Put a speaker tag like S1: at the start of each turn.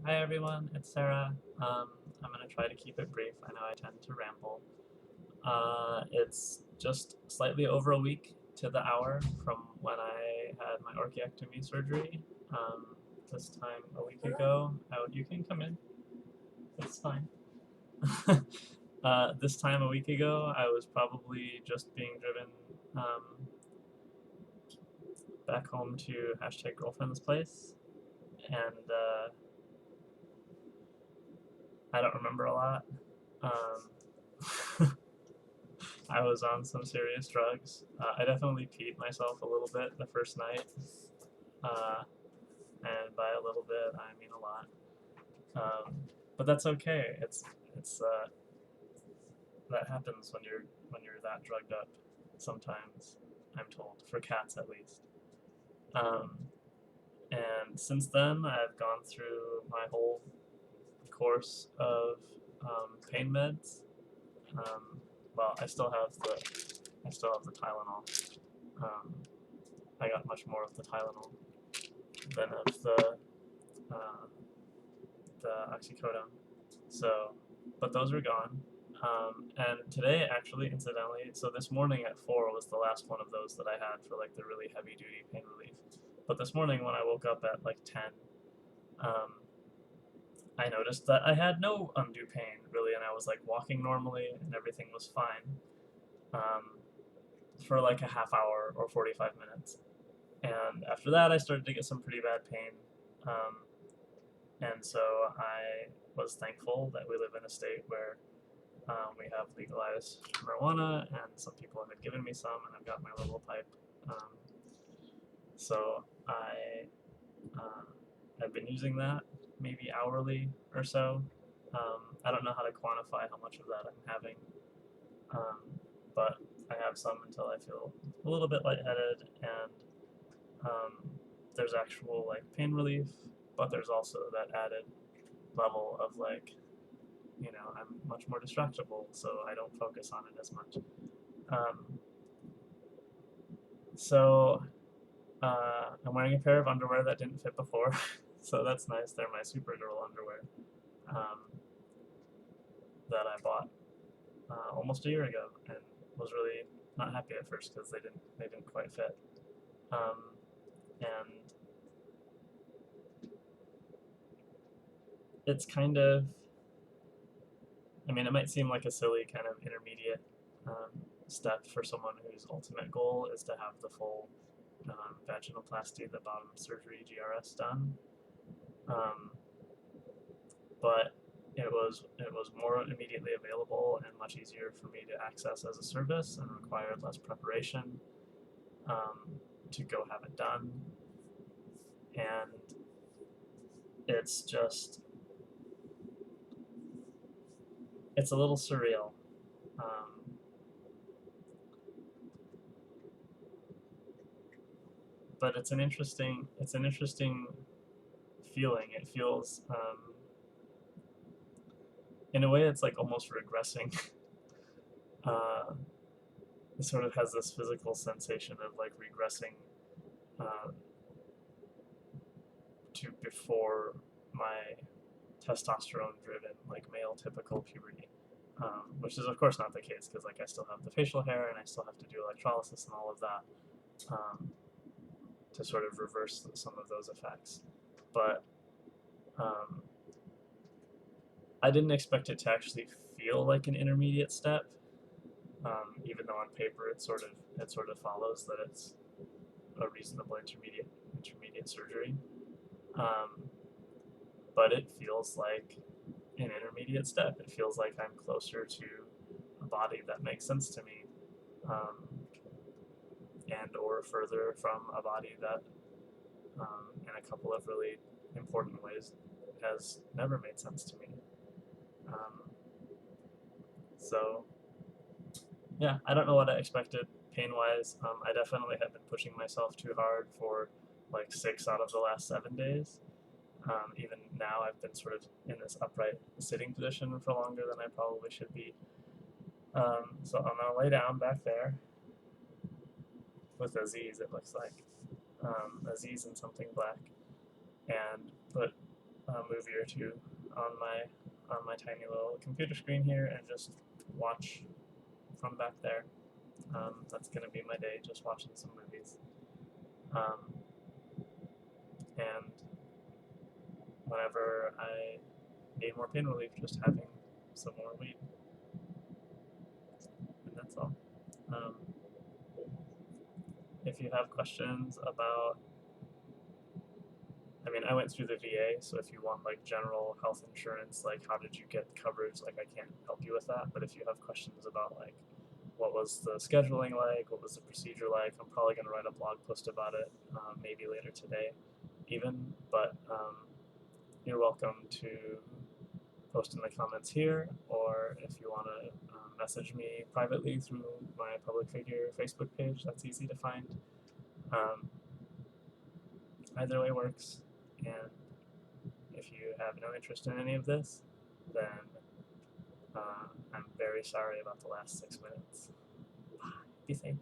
S1: Hi everyone, it's Sarah. I'm gonna try to keep it brief. I know I tend to ramble. It's just slightly over a week to the hour from when I had my orchiectomy surgery. This time a week ago. Oh, you can come in. It's fine. This time a week ago, I was probably just being driven back home to #girlfriend's place, and I don't remember a lot. Um, I was on some serious drugs. I definitely peed myself a little bit the first night, uh, and by a little bit I mean a lot. Um, but that's okay. It's that happens when you're that drugged up. Sometimes I'm told, for cats at least. Um, and since then, I've gone through my whole course of pain meds. Um, well, I still have the Tylenol. Um, I got much more of the Tylenol than of uh, the oxycodone. So, but those are gone. And today, actually, incidentally, so this morning at 4 was the last one of those that I had for like the really heavy duty pain relief. But this morning when I woke up at like 10, um, I noticed that I had no undue pain really, and I was like walking normally and everything was fine um, for like a half hour or 45 minutes. And after that, I started to get some pretty bad pain. Um, and so I was thankful that we live in a state where we have legalized marijuana, and some people have given me some, and I've got my little pipe. So I've been using that maybe hourly or so. I don't know how to quantify how much of that I'm having, um, but I have some until I feel a little bit lightheaded, and um, there's actual like pain relief, but there's also that added level of like, I'm much more distractible, so I don't focus on it as much. Um, so I'm wearing a pair of underwear that didn't fit before, so that's nice. They're my Supergirl underwear um, that I bought almost a year ago, and was really not happy at first because they didn't quite fit. And it's kind of, I mean, it might seem like a silly kind of intermediate step for someone whose ultimate goal is to have the full vaginoplasty, the bottom surgery GRS done. Um, but it was more immediately available and much easier for me to access as a service, and required less preparation to go have it done. And it's just it's a little surreal. Um, but it's an interesting feeling. It feels in a way it's like almost regressing. uh, it sort of has this physical sensation of like regressing uh, to before my testosterone driven like male typical puberty, which is of course not the case because like I still have the facial hair and I still have to do electrolysis and all of that to sort of reverse some of those effects. But um, I didn't expect it to actually feel like an intermediate step, even though on paper it sort of follows that it's a reasonable intermediate surgery. Um, but it feels like an intermediate step. It feels like I'm closer to a body that makes sense to me, um, and or further from a body that, in a couple of really important ways, has never made sense to me. Um, so yeah, I don't know what I expected pain-wise. I definitely have been pushing myself too hard for like 6 out of the last 7 days. Even now, I've been sort of in this upright sitting position for longer than I probably should be. So I'm gonna lay down back there with Aziz. It looks like Aziz in something black, and put movie or two on my tiny little computer screen here and just watch from back there. That's gonna be my day, just watching some movies. And whenever I need more pain relief, just having some more weed, and that's all. If you have questions about, I mean, I went through the VA, so if you want like general health insurance, like how did you get coverage, like I can't help you with that. But if you have questions about like what was the scheduling like, what was the procedure like, I'm probably going to write a blog post about it, maybe later today even. But you're welcome to post in the comments here, or if you want to message me privately through my public figure Facebook page, that's easy to find. Either way works, and if you have no interest in any of this, then I'm very sorry about the last 6 minutes. Be safe.